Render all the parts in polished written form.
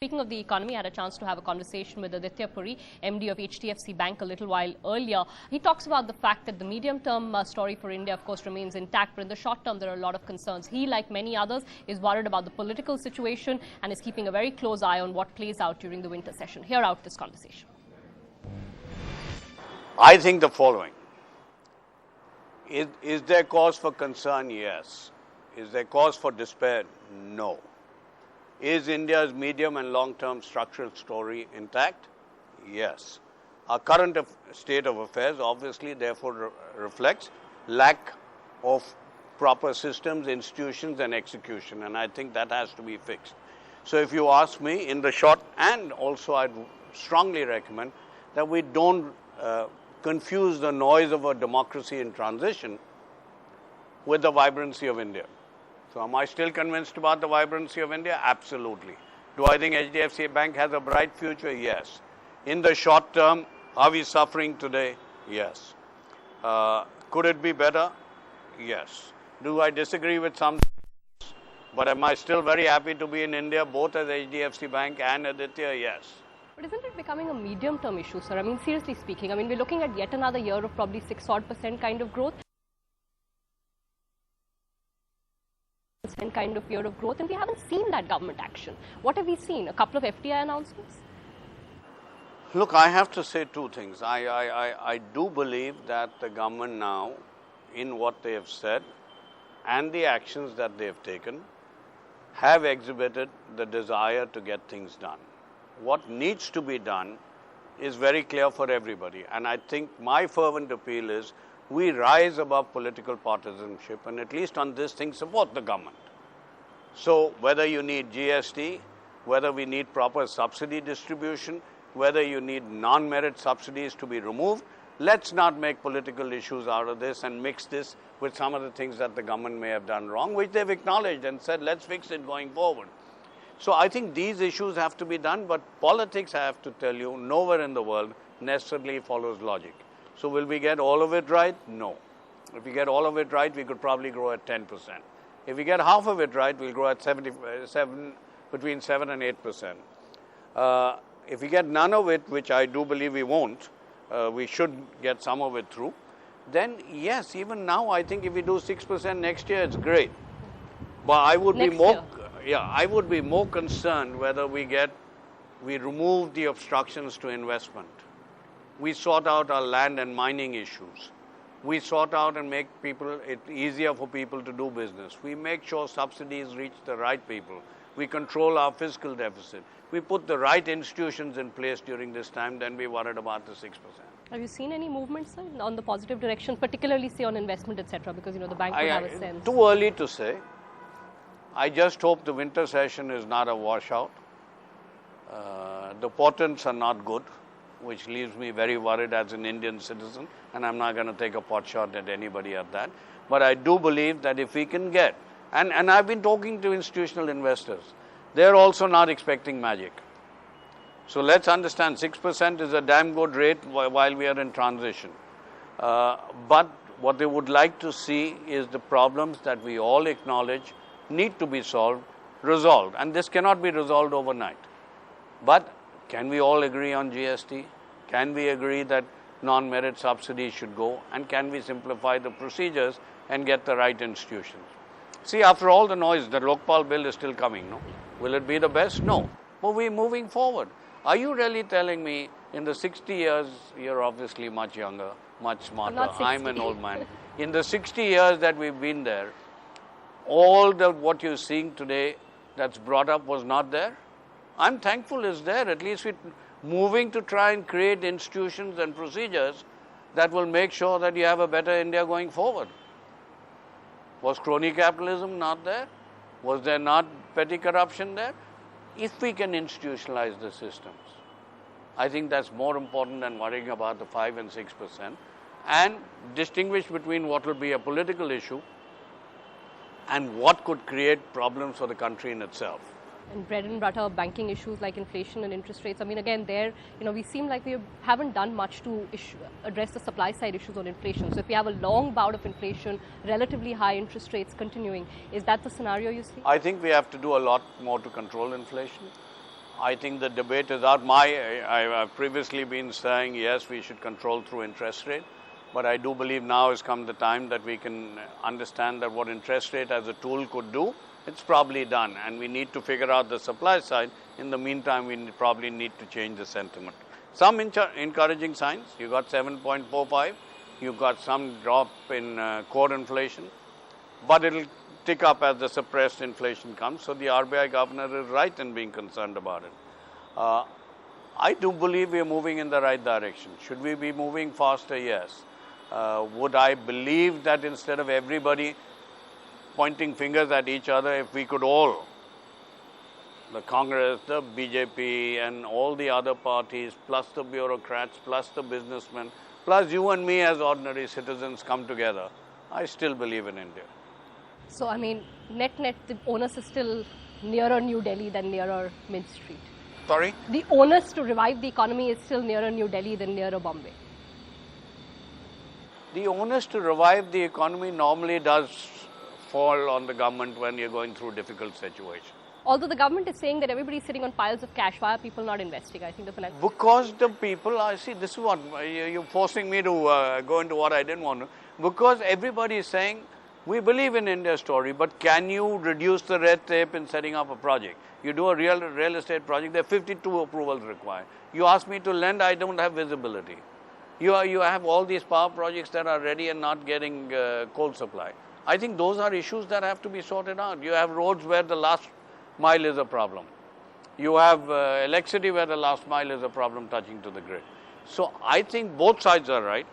Speaking of the economy, I had a chance to have a conversation with Aditya Puri, MD of HDFC Bank, a little while earlier. He talks about the fact that the medium-term story for India, of course, remains intact, but in the short term, there are a lot of concerns. He, like many others, is worried about the political situation and is keeping a very close eye on what plays out during the winter session. Hear out this conversation. I think the following. Is there cause for concern? Yes. Is there cause for despair? No. Is India's medium and long-term structural story intact? Yes. Our current state of affairs obviously therefore reflects lack of proper systems, institutions and execution, and I think that has to be fixed. So if you ask me, in the short, and also I'd strongly recommend that we don't confuse the noise of a democracy in transition with the vibrancy of India. So am I still convinced about the vibrancy of India? Absolutely. Do I think HDFC Bank has a bright future? Yes. In the short term, are we suffering today? Yes. Could it be better? Yes. Do I disagree with some? But am I still very happy to be in India, both as HDFC Bank and Aditya? Yes. But isn't it becoming a medium-term issue, sir? I mean, seriously speaking, I mean, we're looking at yet another year of probably 6% kind of growth. Kind of year of growth, and we haven't seen that government action. What have we seen? A couple of FDI announcements? Look, I have to say two things. I do believe that the government now, in what they have said and the actions that they have taken, have exhibited the desire to get things done. What needs to be done is very clear for everybody, and I think my fervent appeal is we rise above political partisanship and at least on this thing support the government. So whether you need GST, whether we need proper subsidy distribution, whether you need non-merit subsidies to be removed, let's not make political issues out of this and mix this with some of the things that the government may have done wrong, which they've acknowledged and said, let's fix it going forward. So I think these issues have to be done, but politics, I have to tell you, nowhere in the world necessarily follows logic. So will we get all of it right? No. If we get all of it right, we could probably grow at 10%. If we get half of it right, we'll grow at between 7 and 8%. If we get none of it, which I do believe we won't, we should get some of it through, then yes, even now I think if we do 6% next year, it's great. But I would I would be more concerned whether we remove the obstructions to investment. We sort out our land and mining issues. We sort out and make it easier for people to do business. We make sure subsidies reach the right people. We control our fiscal deficit. We put the right institutions in place during this time, then we worried about the 6%. Have you seen any movement, sir, on the positive direction, particularly say on investment, etc.? Because the bank would have a sense. Too early to say. I just hope the winter session is not a washout. The portents are not good, which leaves me very worried as an Indian citizen, and I'm not going to take a pot shot at anybody at that. But I do believe that if we can get, and I've been talking to institutional investors, they're also not expecting magic. So let's understand 6% is a damn good rate while we are in transition. But what they would like to see is the problems that we all acknowledge need to be resolved, and this cannot be resolved overnight. But can we all agree on GST? Can we agree that non-merit subsidies should go? And can we simplify the procedures and get the right institutions? See, after all the noise, the Lokpal bill is still coming, no? Will it be the best? No. But we're moving forward. Are you really telling me in the 60 years, you're obviously much younger, much smarter, I'm an old man. In the 60 years that we've been there, all what you're seeing today that's brought up was not there? I'm thankful it's there. At least we're moving to try and create institutions and procedures that will make sure that you have a better India going forward. Was crony capitalism not there? Was there not petty corruption there? If we can institutionalize the systems, I think that's more important than worrying about the 5 and 6%, and distinguish between what will be a political issue and what could create problems for the country in itself. And bread and butter banking issues like inflation and interest rates. I mean, again, we seem like we haven't done much to address the supply side issues on inflation. So if we have a long bout of inflation, relatively high interest rates continuing, is that the scenario you see? I think we have to do a lot more to control inflation. I think the debate is out. I've previously been saying, yes, we should control through interest rate. But I do believe now has come the time that we can understand that what interest rate as a tool could do, it's probably done. And we need to figure out the supply side. In the meantime, we probably need to change the sentiment. Some encouraging signs. You got 7.45. You got some drop in core inflation. But it'll tick up as the suppressed inflation comes. So the RBI governor is right in being concerned about it. I do believe we are moving in the right direction. Should we be moving faster? Yes. Would I believe that instead of everybody pointing fingers at each other, if we could all, the Congress, the BJP and all the other parties, plus the bureaucrats, plus the businessmen, plus you and me as ordinary citizens come together, I still believe in India. So, I mean, net, the onus is still nearer New Delhi than nearer Mint Street. Sorry? The onus to revive the economy is still nearer New Delhi than nearer Bombay. The onus to revive the economy normally does fall on the government when you're going through difficult situations. Although the government is saying that everybody's sitting on piles of cash, why are people not investing? I think the finance... Because the people, I see, this is what, you're forcing me to go into what I didn't want to. Because everybody is saying, we believe in India's story, but can you reduce the red tape in setting up a project? You do a real estate project, there are 52 approvals required. You ask me to lend, I don't have visibility. You have all these power projects that are ready and not getting coal supply. I think those are issues that have to be sorted out. You have roads where the last mile is a problem. You have electricity where the last mile is a problem touching to the grid. So I think both sides are right.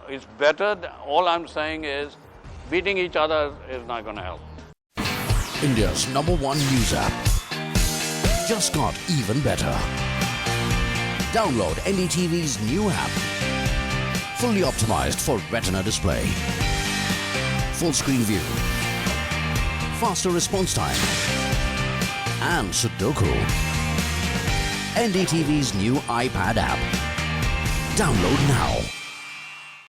It's better, all I'm saying is beating each other is not going to help. India's #1 news app just got even better. Download NDTV's new app. Fully optimized for retina display. Full screen view. Faster response time. And Sudoku. NDTV's new iPad app. Download now.